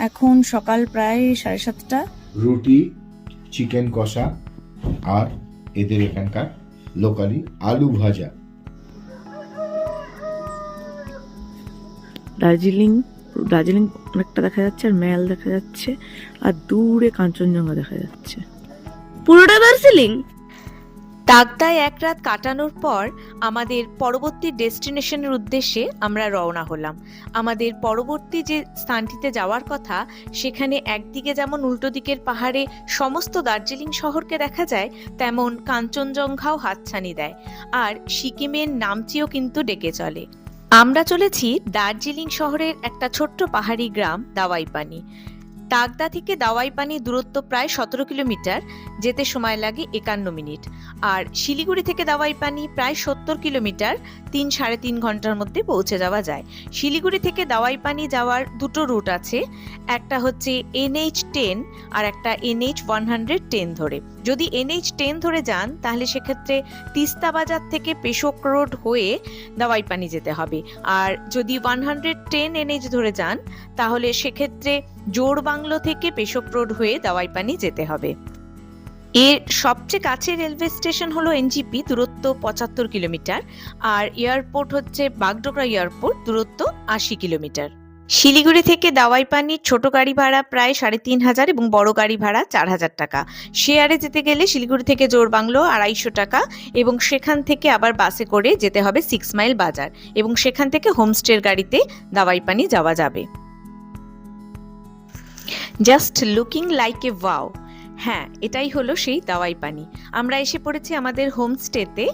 এখন সকাল প্রায় 7:30। রুটি, চিকেন কষা আর এদের এখানকার লোকালি আলু ভাজা। দার্জিলিং অনেকটা দেখা যাচ্ছে, আর ম্যাল দেখা যাচ্ছে, আর দূরে কাঞ্চনজঙ্ঘা দেখা যাচ্ছে। পুরোটা দার্জিলিং। তাগদায় এক রাত কাটানোর পর আমাদের পরবর্তী ডেস্টিনেশনের উদ্দেশ্যে আমরা রওনা হলাম। আমাদের পরবর্তী যে স্থানটিতে যাওয়ার কথা, সেখানে একদিকে যেমন উল্টো দিকের পাহাড়ে সমস্ত দার্জিলিং শহরকে দেখা যায়, তেমন কাঞ্চনজঙ্ঘাও হাতছানি দেয়, আর সিকিমের নামচিও কিন্তু ডেকে চলে। আমরা চলেছি দার্জিলিং শহরের একটা ছোট্ট পাহাড়ি গ্রাম দাওয়াইপানি। তাগদা থেকে দাওয়াইপানি দূরত্ব প্রায় 17 কিলোমিটার, যেতে সময় লাগে 51 মিনিট। আর শিলিগুড়ি থেকে দাওয়াইপানি প্রায় 70 কিলোমিটার, 3-3.5 ঘন্টার মধ্যে পৌঁছে যাওয়া যায়। শিলিগুড়ি থেকে দাওয়াইপানি যাওয়ার দুটো রুট আছে, একটা হচ্ছে NH10 আর একটা NH110 ধরে। যদি NH10 ধরে যান তাহলে সেক্ষেত্রে তিস্তা বাজার থেকে পেশোক রোড হয়ে দাওয়াইপানি যেতে হবে, আর যদি 110 NH ধরে যান তাহলে সেক্ষেত্রে জোড়বাংলো থেকে পেশোক রোড হয়ে দাওয়াইপানি যেতে হবে। এর সবচেয়ে কাছের রেলওয়ে স্টেশন হলো NGP, দূরত্ব 75 কিলোমিটার, আর এয়ারপোর্ট হচ্ছে বাগডোগরা এয়ারপোর্ট, দূরত্ব 80 কিলোমিটার। শিলিগুড়ি থেকে দাওয়াইপানির ছোট গাড়ি ভাড়া প্রায় 3,500 এবং বড় গাড়ি ভাড়া 4,000 টাকা। শেয়ারে যেতে গেলে শিলিগুড়ি থেকে জোড়বাংলো 250 টাকা, এবং সেখান থেকে আবার বাসে করে যেতে হবে 6 মাইল বাজার, এবং সেখান থেকে হোমস্টের গাড়িতে দাওয়াইপানি যাওয়া যাবে। Just looking like a wow. হ্যাঁ, এটাই হলো সেই দাওয়াইপানি। আমরা এসে পড়েছি আমাদের হোমস্টেতে।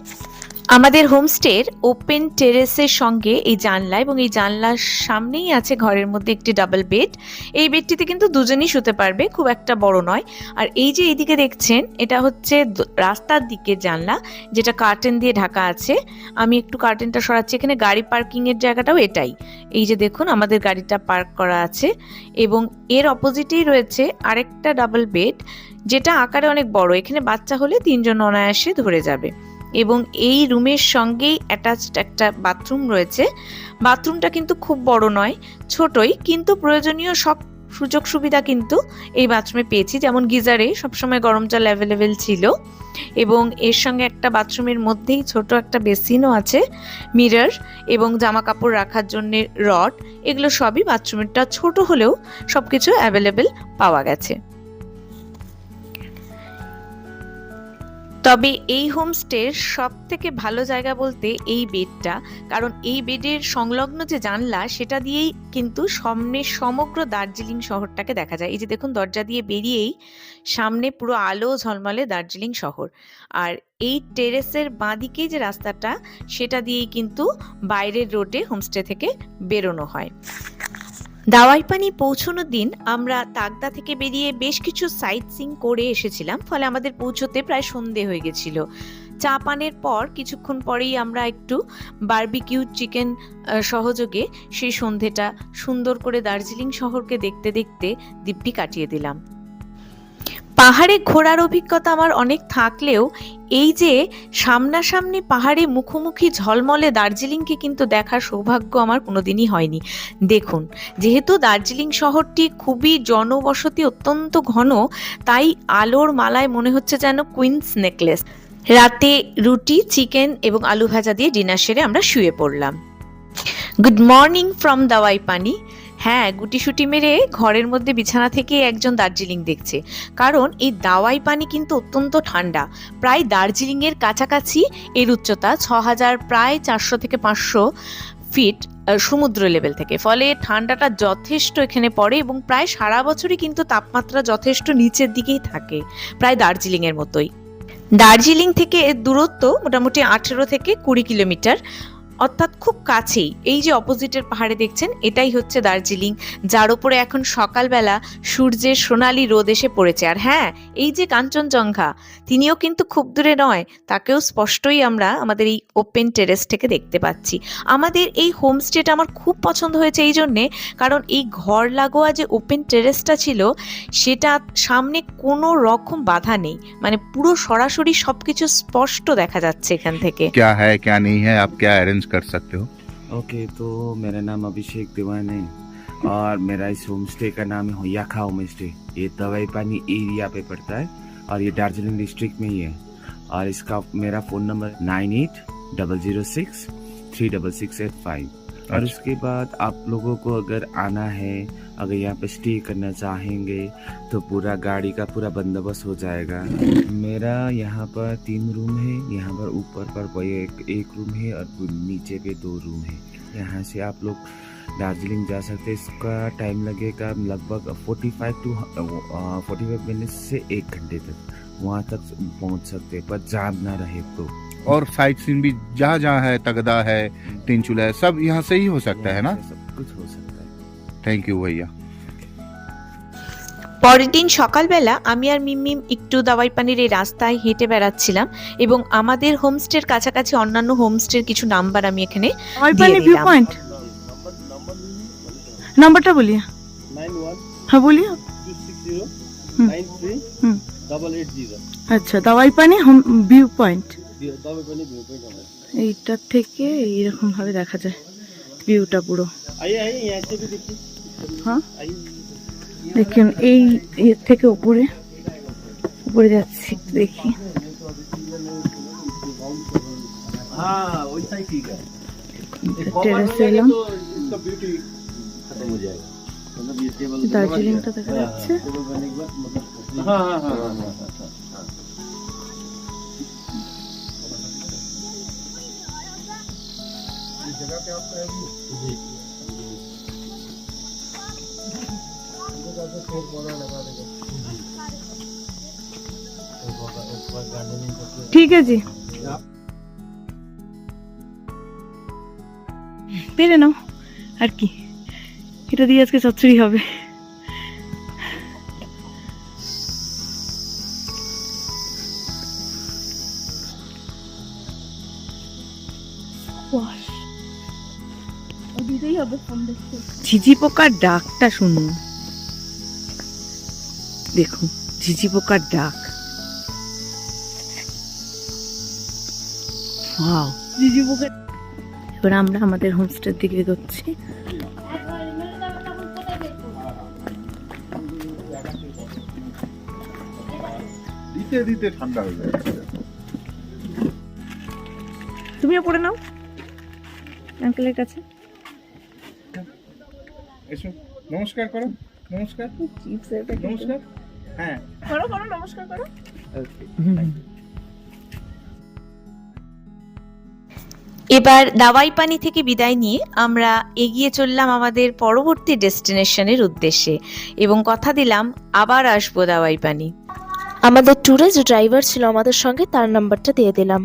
আমাদের হোমস্টের ওপেন টেরেসের সঙ্গে এই জানলা, এবং এই জানলার সামনেই আছে ঘরের মধ্যে একটি ডাবল বেড। এই বেডটিতে কিন্তু দুজনই শুতে পারবে, খুব একটা বড় নয়। আর এই যে এইদিকে দেখছেন, এটা হচ্ছে রাস্তার দিকের জানলা, যেটা কার্টেন দিয়ে ঢাকা আছে। আমি একটু কার্টেনটা সরাচ্ছি। এখানে গাড়ি পার্কিং এর জায়গাটাও এটাই। এই যে দেখুন, আমাদের গাড়িটা পার্ক করা আছে, এবং এর অপোজিটেই রয়েছে আরেকটা ডাবল বেড, যেটা আকারে অনেক বড়। এখানে বাচ্চা হলে 3 জন অনায়াসে ধরে যাবে, এবং এই রুমের সঙ্গেই অ্যাটাচড একটা বাথরুম রয়েছে। বাথরুমটা কিন্তু খুব বড় নয়, ছোটই, কিন্তু প্রয়োজনীয় সব সুযোগ সুবিধা কিন্তু এই বাথরুমে পেয়েছি। যেমন গিজারে সবসময় গরম জল অ্যাভেলেবেল ছিল, এবং এর সঙ্গে একটা বাথরুমের মধ্যেই ছোট একটা বেসিনও আছে, মিরর এবং জামা কাপড় রাখার জন্য রড। এগুলো সবই বাথরুমেরটা ছোট হলেও সবকিছু অ্যাভেলেবেল পাওয়া গেছে। তবে এই হোমস্টের সব থেকে ভালো জায়গা বলতে এই বেডটা, কারণ এই বেডের সংলগ্ন যে জানলা, সেটা দিয়েই কিন্তু সামনে সমগ্র দার্জিলিং শহরটাকে দেখা যায়। এই যে দেখুন, দরজা দিয়ে বেরিয়েই সামনে পুরো আলো ঝলমলে দার্জিলিং শহর। আর এই টেরেসের বাঁদিকে যে রাস্তাটা, সেটা দিয়েই কিন্তু বাইরের রোডে হোমস্টে থেকে বেরোনো হয়। দাওয়াইপানি পৌঁছানোর দিন আমরা তাগদা থেকে বেরিয়ে বেশ কিছু সাইট সিইং করে এসেছিলাম, ফলে আমাদের পৌঁছতে প্রায় সন্ধে হয়ে গেছিল। চা পানের পর কিছুক্ষণ পরেই আমরা একটু বারবিকিউ চিকেন সহযোগে সেই সন্ধেটা সুন্দর করে দার্জিলিং শহরকে দেখতে দেখতে দিব্যি কাটিয়ে দিলাম। পাহাড়ে ঘোরার অভিজ্ঞতা আমার অনেক থাকলেও এই যে সামনাসামনি পাহাড়ে মুখোমুখি ঝলমলে দার্জিলিংকে কিন্তু দেখার সৌভাগ্য আমার কোনোদিনই হয়নি। দেখুন, যেহেতু দার্জিলিং শহরটি খুবই জনবসতি অত্যন্ত ঘন, তাই আলোর মালায় মনে হচ্ছে যেন কুইন্স নেকলেস। রাতে রুটি, চিকেন এবং আলু ভাজা দিয়ে ডিনার সেরে আমরা শুয়ে পড়লাম। Good morning from Dawaipani. হ্যাঁ, গুটিসুটি মেরে ঘরের মধ্যে বিছানা থেকে একজন দার্জিলিং দেখছে, কারণ এই দাওয়াইপানি কিন্তু অত্যন্ত ঠান্ডা। প্রায় দার্জিলিং এর কাছাকাছি এর উচ্চতা 6,000, প্রায় 400 থেকে 500 ফিট সমুদ্র লেভেল থেকে, ফলে ঠান্ডাটা যথেষ্ট এখানে পড়ে, এবং প্রায় সারা বছরই কিন্তু তাপমাত্রা যথেষ্ট নিচের দিকেই থাকে, প্রায় দার্জিলিং এর মতোই। দার্জিলিং থেকে এর দূরত্ব মোটামুটি 18 থেকে 20 কিলোমিটার, অর্থাৎ খুব কাছেই। এই যে অপোজিটের পাহাড়ে দেখছেন, এটাই হচ্ছে দার্জিলিং, যার উপরে এখন সকালবেলা সূর্যের সোনালি রোদ এসে পড়েছে। আর হ্যাঁ, এই যে কাঞ্চনজঙ্ঘা, তিনিও কিন্তু খুব দূরে নয়, তাকেও স্পষ্টই আমরা আমাদের এই ওপেন টেরেস থেকে দেখতে পাচ্ছি। আমাদের এই হোমস্টেটা আমার খুব পছন্দ হয়েছে এই জন্যে, কারণ এই ঘর লাগোয়া যে ওপেন টেরেসটা ছিল, সেটা সামনে কোনো রকম বাধা নেই, মানে পুরো সরাসরি সবকিছু স্পষ্ট দেখা যাচ্ছে এখান থেকে। क्या है क्या नहीं है, आप क्या अरेंज कर सकते हो? ओके, तो मेरा नाम अभिषेक दीवान है। और मेरा इस होम स्टे का नाम है होयाखा होम स्टे। ये दवाई पानी एरिया पे पड़ता है और ये दार्जिलिंग डिस्ट्रिक्ट में ही है। और इसका मेरा फ़ोन नंबर 9800636685। और उसके बाद आप लोगों को अगर आना है, अगर यहाँ पे स्टे करना चाहेंगे तो पूरा गाड़ी का पूरा बंदोबस्त हो जाएगा। मेरा यहाँ पर 3 रूम है, यहाँ पर ऊपर पर एक रूम है और नीचे पे 2 रूम है। यहाँ से आप लोग दार्जिलिंग जा सकते हैं। इसका टाइम लगेगा लगभग 45 मिनट से 1 घंटे तक, वहाँ तक पहुँच सकते हैं, पर जाम ना रहे तो। और साइट सीन भी जहाँ जहाँ है, तगदा है, तीनचूला है, सब यहाँ से ही हो सकता है ना? सब कुछ हो सकता है। थैंक यू भैया। পরের দিন সকালবেলা আমি আর মিমিম একটু দাওয়াই পানির এই রাস্তায় হেঁটে বেড়াচ্ছিলাম এবং আমাদের হোমস্টের কাছাকাছি অন্যান্য হোমস্টের কিছু নাম্বার আমি এখানে দাওয়াই দিয়ে পানি ভিউ দিলাম। পয়েंट नंबरটা বলিए। 91 हाँ बोलिए। 260 हम्म। 93 हम्म। 880 আচ্ছা দাওয়াই পানি ভিউ পয়েন্ট दबे पानी व्यू पे जाना। এইটা থেকে এইরকম ভাবে দেখা যায় ভিউটা পুরো। आइए आइए यहाँ से भी देखिए। हाँ आइए দেখুন এই এর থেকে উপরে উপরে যাচ্ছি দেখি। हाँ वैसा ही ठीक है। টেরেসে এলাম, तो इसका ब्यूटी खत्म हो जाएगा। मतलब ये टेबल দার্জিলিংটা দেখা যাচ্ছে। टेबल बनने के बाद मतलब हाँ हाँ हाँ हाँ हाँ हाँ। इस जगह पे आपका है जी। ঠিক আছে জি পেরে নাও আর কি, এটা দিয়ে আজকে চচ্চড়ি হবে। ঝিঝি পোকার ডাকটা শুনুন, দেখুন ঝিঝি পোকার ডাক। ওয়াও ঝিঝি পোকা। এবার আমরা আমাদের হোমস্টের দিকে এগোচ্ছি। দিতে দিতে ঠান্ডা হয়ে যাচ্ছে। তুমিও পড়ে নাও আঙ্কেলের কাছে। এসো নমস্কার করো, নমস্কার নমস্কার। হ্যাঁ করো করো নমস্কার করো। এবার দাওয়াই পানি থেকে বিদায় নিয়ে আমরা এগিয়ে চললাম আমাদের পরবর্তী ডেস্টিনেশনের উদ্দেশ্যে এবং কথা দিলাম আবার আসবো দাওয়াই পানি। আমাদের ট্যুরে যে ড্রাইভার ছিল আমাদের সঙ্গে তার নাম্বারটা দিয়ে দিলাম।